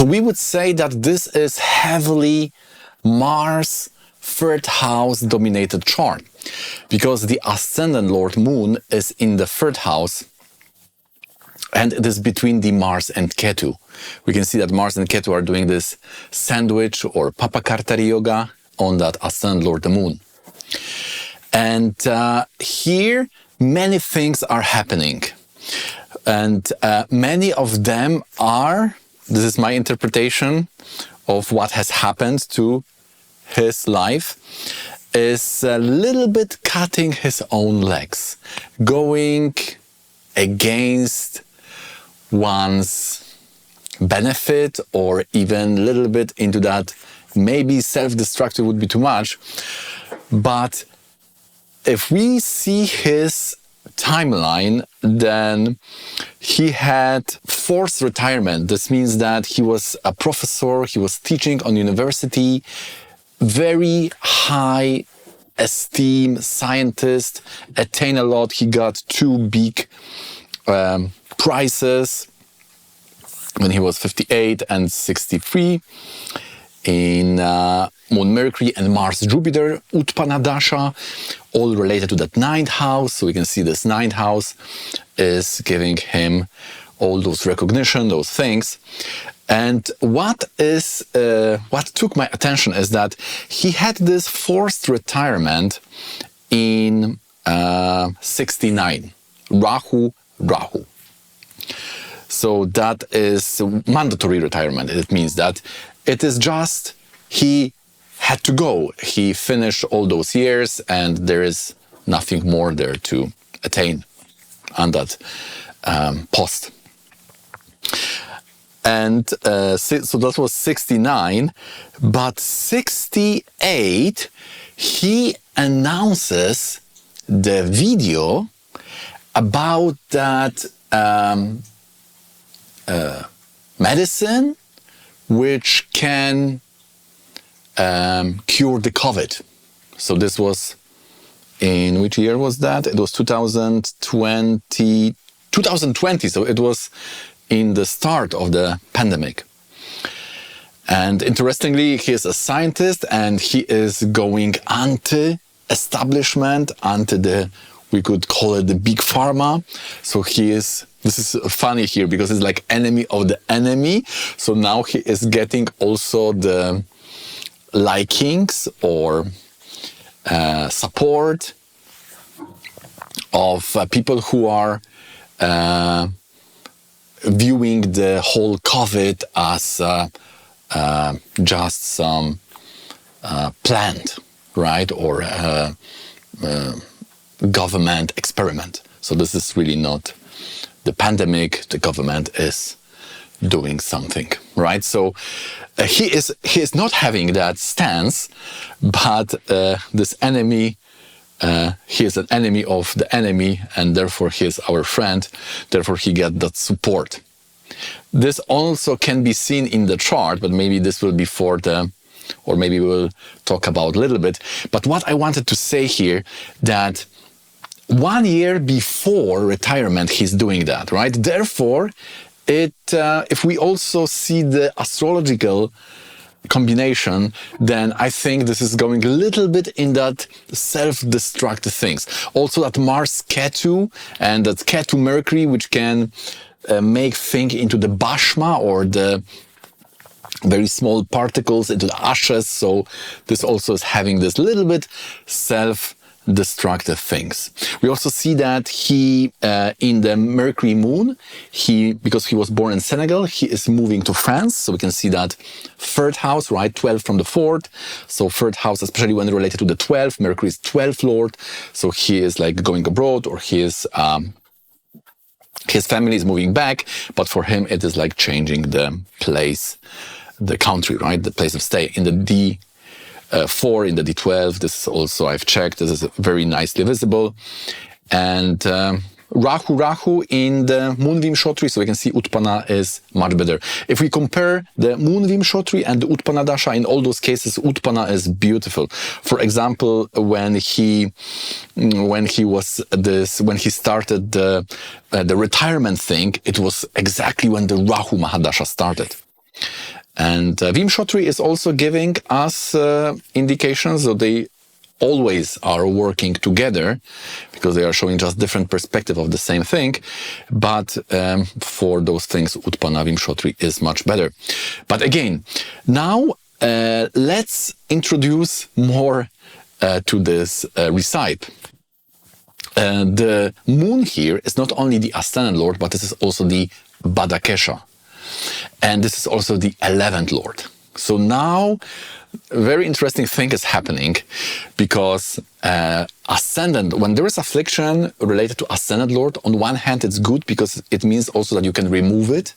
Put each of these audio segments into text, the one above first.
So we would say that this is heavily Mars third house dominated chart, because the ascendant Lord Moon is in the third house, and it is between the Mars and Ketu. We can see that Mars and Ketu are doing this sandwich or Papakartari yoga on that ascendant Lord Moon. And here, many things are happening. And many of them are, this is my interpretation of what has happened to his life, is a little bit cutting his own legs, going against one's benefit, or even a little bit into that, maybe self-destructive would be too much. But if we see his timeline, then he had forced retirement. This means that he was a professor, he was teaching on university, very high esteem scientist, attained a lot. He got 2 big prizes when he was 58 and 63 in Moon Mercury and Mars Jupiter, Utpana Dasha, all related to that 9th house. So we can see this 9th house is giving him all those recognition, those things. And what took my attention is that he had this forced retirement in 69, Rahu. So that is mandatory retirement. It means that it is just he had to go. He finished all those years and there is nothing more there to attain on that post. And so that was 69, but 68, he announces the video about that medicine which can cure the COVID. So this was, in which year was that? It was 2020, so it was in the start of the pandemic. And interestingly, he is a scientist and he is going anti-establishment, we could call it the big pharma. So this is funny here because it's like enemy of the enemy. So now he is getting also the likings or support of people who are viewing the whole COVID as just some planned, right, or government experiment. So this is really not the pandemic. The government is doing something, right? So he is not having that stance, but this enemy. He is an enemy of the enemy, and therefore he is our friend. Therefore he gets that support. This also can be seen in the chart, but maybe this will be or maybe we'll talk about a little bit. But what I wanted to say here, that 1 year before retirement, he's doing that, right? Therefore, if we also see the astrological combination, then I think this is going a little bit in that self-destructive things. Also that Mars Ketu and that Ketu Mercury, which can make things into the Bhashma or the very small particles into the ashes. So this also is having this little bit self-destructive things. We also see that he, in the Mercury Moon, because he was born in Senegal, he is moving to France. So we can see that 3rd house, right? 12 from the 4th. So 3rd house, especially when related to the 12th, Mercury is 12th Lord. So he is like going abroad, or his family is moving back. But for him, it is like changing the place, the country, right? The place of stay. In the D4, in the D12, this is also, I've checked, this is very nicely visible. And Rahu in the Moon Vimshotri, so we can see Utpana is much better. If we compare the Moon Vimshotri and the Utpana Dasha, in all those cases, Utpana is beautiful. For example, when he started the retirement thing, it was exactly when the Rahu Mahadasha started. And Vimshotri is also giving us indications that they always are working together, because they are showing just different perspective of the same thing. But for those things, Utpana Vimshotri is much better. But again, now let's introduce more to this recipe. The moon here is not only the ascendant lord, but this is also the Badakesha. And this is also the 11th lord. So now a very interesting thing is happening, because ascendant, when there is affliction related to ascendant lord, on one hand it's good because it means also that you can remove it.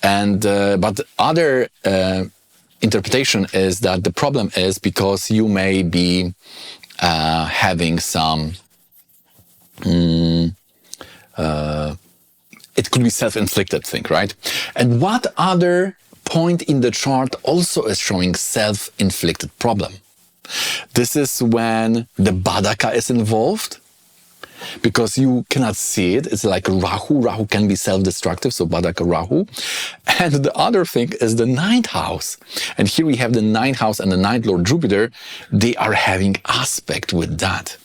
And but the other interpretation is that the problem is because you may be having some it could be self-inflicted thing, right? And what other point in the chart also is showing self-inflicted problem? This is when the Badaka is involved, because you cannot see it. It's like Rahu. Rahu can be self-destructive, so Badaka Rahu. And the other thing is the ninth house. And here we have the ninth house and the ninth lord Jupiter. They are having aspect with that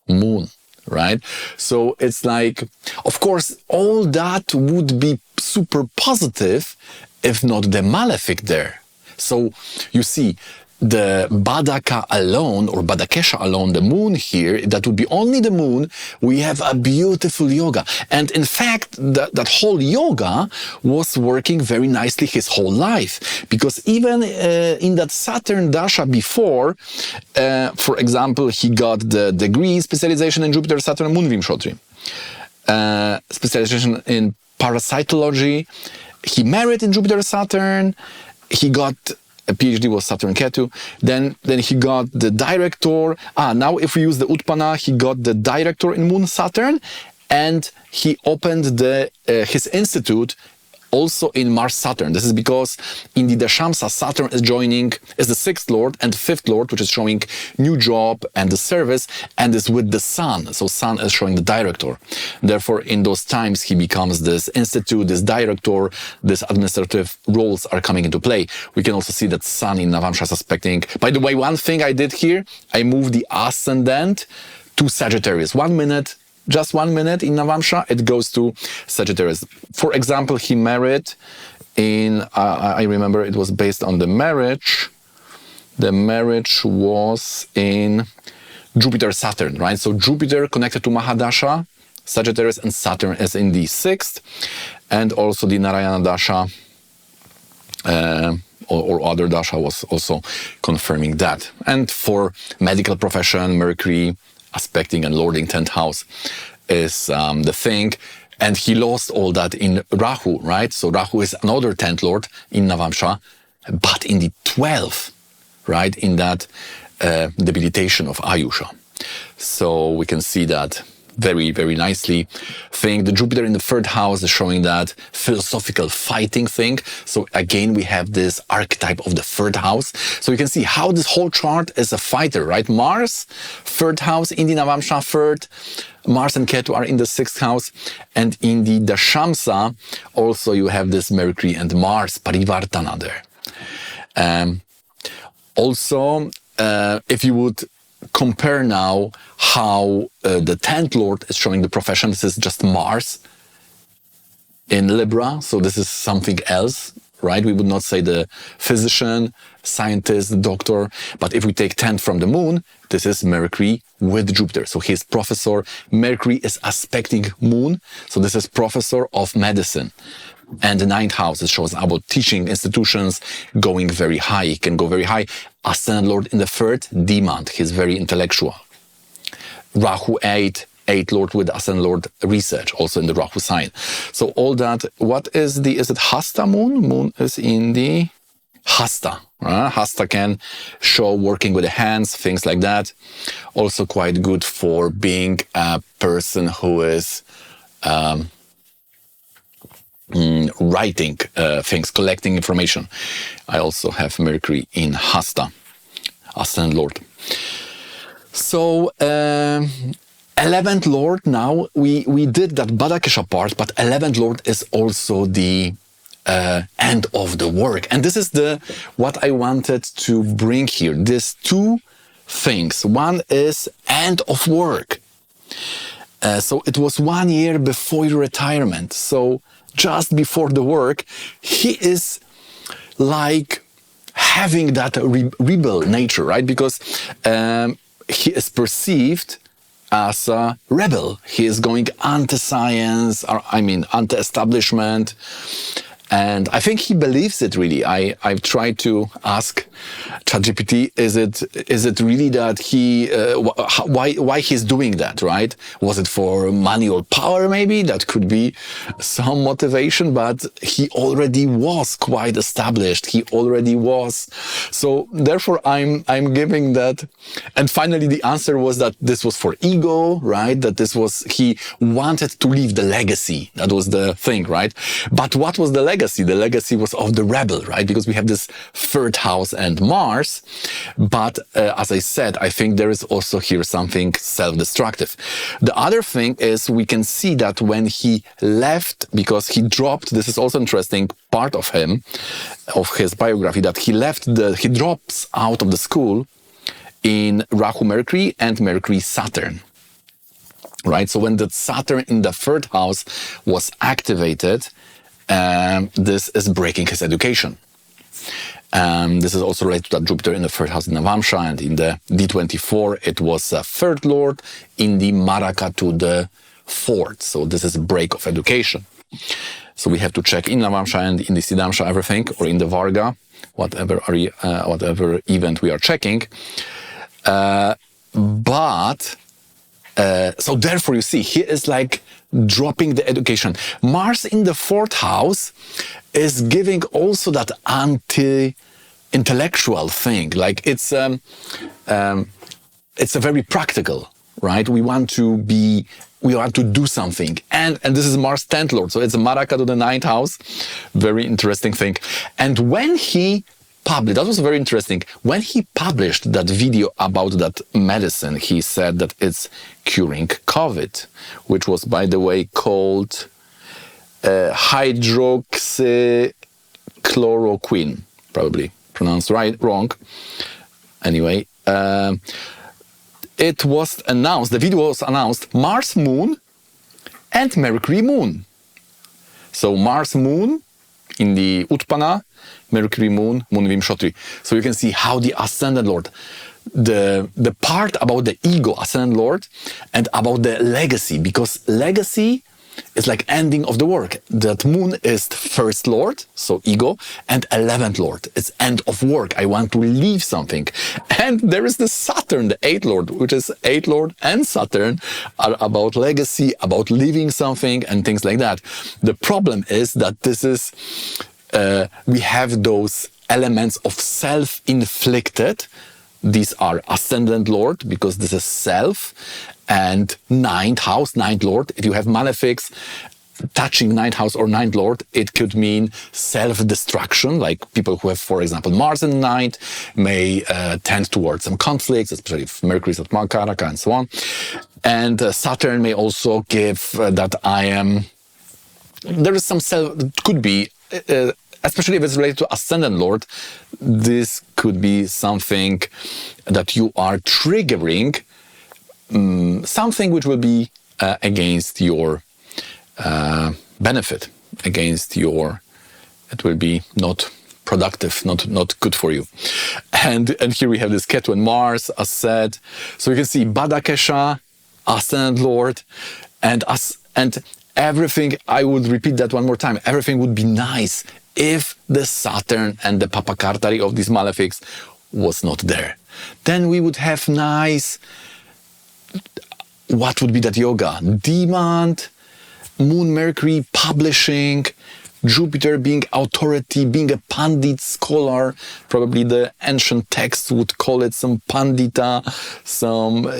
moon. Right? So it's like, of course, all that would be super positive if not the malefic there. So you see, the Badaka alone, or Badakesha alone, the moon here, that would be only the moon, we have a beautiful yoga. And in fact, that whole yoga was working very nicely his whole life. Because even in that Saturn Dasha before, for example, he got the degree specialization in Jupiter, Saturn, Moon Vimshotri. Specialization in parasitology. He married in Jupiter, Saturn. He got a PhD was Saturn Ketu. Then he got the director. Now if we use the Utpana, he got the director in Moon Saturn, and he opened his institute also in Mars Saturn. This is because in the Dashamsa, Saturn is the sixth lord and fifth lord, which is showing new job and the service, and is with the Sun. So Sun is showing the director. Therefore, in those times, he becomes this institute, this director, this administrative roles are coming into play. We can also see that Sun in Navamsha is aspecting. By the way, one thing I did here, I moved the ascendant to Sagittarius. 1 minute. Just 1 minute in Navamsha, it goes to Sagittarius. For example, he married in, I remember it was based on the marriage. The marriage was in Jupiter-Saturn, right? So Jupiter connected to Mahadasha, Sagittarius, and Saturn is in the 6th. And also the Narayana Dasha or other Dasha was also confirming that. And for medical profession, Mercury aspecting and lording 10th house is the thing. And he lost all that in Rahu, right? So Rahu is another 10th lord in Navamsha, but in the 12th, right? In that debilitation of Ayusha. So we can see that very, very nicely thing. The Jupiter in the 3rd house is showing that philosophical fighting thing. So again, we have this archetype of the 3rd house. So you can see how this whole chart is a fighter, right? Mars, 3rd house, in the Navamsha 3rd. Mars and Ketu are in the 6th house. And in the Dashamsa, also you have this Mercury and Mars, Parivartana there. Also, if you would compare now how the 10th lord is showing the profession. This is just Mars in Libra, so this is something else, right? We would not say the physician, scientist, the doctor, but if we take 10th from the moon, this is Mercury with Jupiter. So he's professor. Mercury is aspecting moon, so this is professor of medicine. And the 9th house, it shows about teaching institutions going very high. He can go very high. Ascendant Lord in the 3rd, Demand. He's very intellectual. Rahu 8, 8th Lord with Ascendant Lord research, also in the Rahu sign. So all that, is it Hasta moon? Moon is in the Hasta. Hasta can show working with the hands, things like that. Also quite good for being a person who is writing things, collecting information. I also have Mercury in Hasta, Ascendant Lord. So 11th Lord now, we did that Badakesha part, but 11th Lord is also the end of the work. And this is what I wanted to bring here. These two things. One is end of work. So it was 1 year before retirement. So just before the work, he is like having that rebel nature, right? Because he is perceived as a rebel. He is going anti-science, anti-establishment. And I think he believes it really. I've tried to ask ChatGPT, is it really that why he's doing that, right? Was it for money or power maybe? That could be some motivation, but he already was quite established. He already was. So therefore I'm giving that. And finally the answer was that this was for ego, right? That he wanted to leave the legacy. That was the thing, right? But what was the legacy? The legacy was of the rebel, right? Because we have this third house and Mars. But as I said, I think there is also here something self-destructive. The other thing is we can see that when he left, because he dropped, this is also interesting part of him, of his biography, that he drops out of the school in Rahu Mercury and Mercury Saturn. Right? So when the Saturn in the third house was activated, this is breaking his education. This is also related to that Jupiter in the third house in Navamsha, and in the D24 it was a third lord, in the Maraka to the fourth. So this is a break of education. So we have to check in Navamsha and in the Siddhamsha everything, or in the Varga, whatever event we are checking. So therefore, you see, he is like dropping the education. Mars in the fourth house is giving also that anti-intellectual thing. Like it's a very practical, right? We want to do something. And this is Mars 10th Lord. So it's a Maraka to the 9th house. Very interesting thing. And when he published, that was very interesting. When he published that video about that medicine, he said that it's curing COVID, which was, by the way, called hydroxychloroquine, probably pronounced wrong. Anyway, it was announced, the video was announced, Mars Moon and Mercury Moon. So Mars Moon in the Utpana, Mercury Moon, Moon Vimshotri. So you can see how the Ascendant Lord, the part about the ego, Ascendant Lord, and about the legacy, because legacy is like ending of the work. That Moon is the first Lord, so ego, and 11th Lord. It's end of work. I want to leave something. And there is the Saturn, the 8th Lord, which is 8th Lord and Saturn are about legacy, about leaving something and things like that. The problem is that this is, we have those elements of self-inflicted. These are Ascendant Lord, because this is self, and 9th house, 9th Lord. If you have malefics touching 9th house or 9th Lord, it could mean self-destruction, like people who have, for example, Mars in the 9th may tend towards some conflicts, especially if Mercury is at Makaraka and so on. And Saturn may also give that there is some could be, especially if it's related to Ascendant Lord, this could be something that you are triggering, something which will be against your benefit, it will be not productive, not good for you. And here we have this Ketu and Mars, as said. So you can see Badakesha, Ascendant Lord, and everything, I would repeat that one more time, everything would be nice if the Saturn and the Papakartari of these malefics was not there. Then we would have nice, what would be that yoga? Demand, Moon, Mercury, publishing, Jupiter being authority, being a Pandit scholar, probably the ancient texts would call it some Pandita, some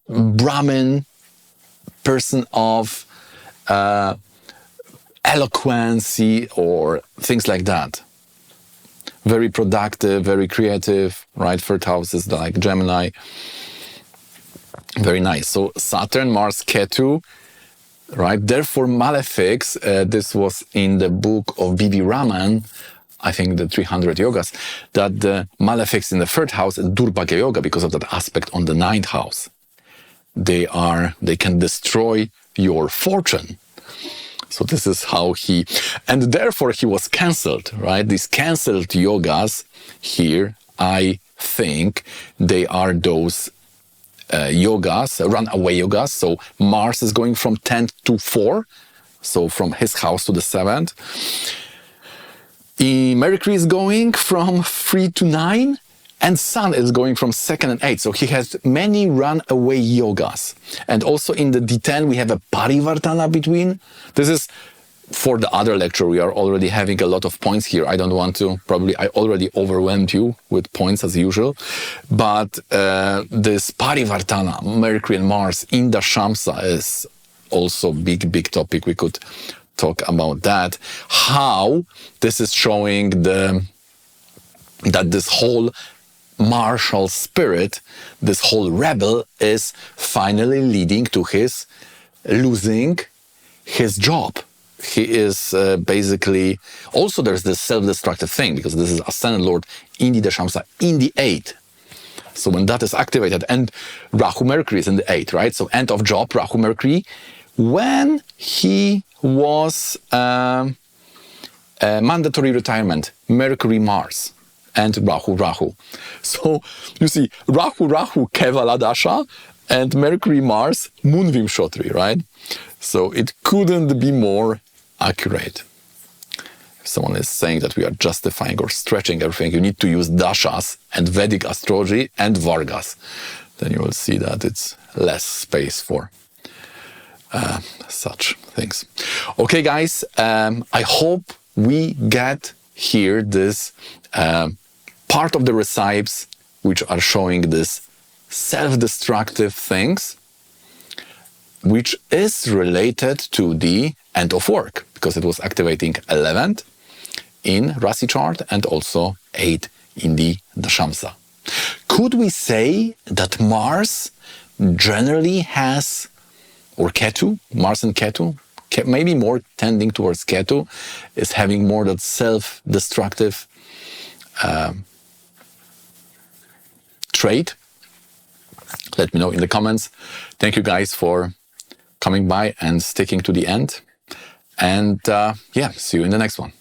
Brahmin, person of eloquency or things like that. Very productive, very creative, right? Third house is like Gemini. Very nice. So Saturn, Mars, Ketu, right? Therefore, malefics, this was in the book of B.B. Raman, I think the 300 yogas, that the malefics in the third house, Durbhagya Yoga, because of that aspect on the ninth house, they can destroy your fortune. So this is how and therefore he was cancelled, right? These cancelled yogas here, I think they are those yogas, runaway yogas. So Mars is going from 10th to 4, so from his house to the 7th. Mercury is going from 3 to 9, and Sun is going from 2nd and 8th. So he has many runaway yogas. And also in the D10, we have a Parivartana between. This is for the other lecture. We are already having a lot of points here. I don't want to, probably I already overwhelmed you with points as usual. But this Parivartana, Mercury and Mars in the Shamsa is also big topic. We could talk about that. How this is showing that this whole martial spirit, this whole rebel is finally leading to his losing his job. He is basically, also there's this self-destructive thing, because this is Ascendant Lord in the Dashamsa in the 8th. So when that is activated, and Rahu Mercury is in the 8th, right? So end of job, Rahu Mercury, when he was mandatory retirement, Mercury Mars and Rahu. So you see, Rahu Kevala Dasha and Mercury Mars Moonvim Shotri, right? So it couldn't be more accurate. If someone is saying that we are justifying or stretching everything, you need to use dashas and Vedic astrology and Vargas. Then you will see that it's less space for such things. Okay, guys, I hope we get here this part of the recipes which are showing this self-destructive things, which is related to the end of work, because it was activating 11th in Rasi chart and also 8 in the Dashamsa. Could we say that Mars generally has, or Ketu, Mars and Ketu, maybe more tending towards Ketu, is having more that self-destructive trait? Let me know in the comments. Thank you guys for coming by and sticking to the end. And yeah, see you in the next one.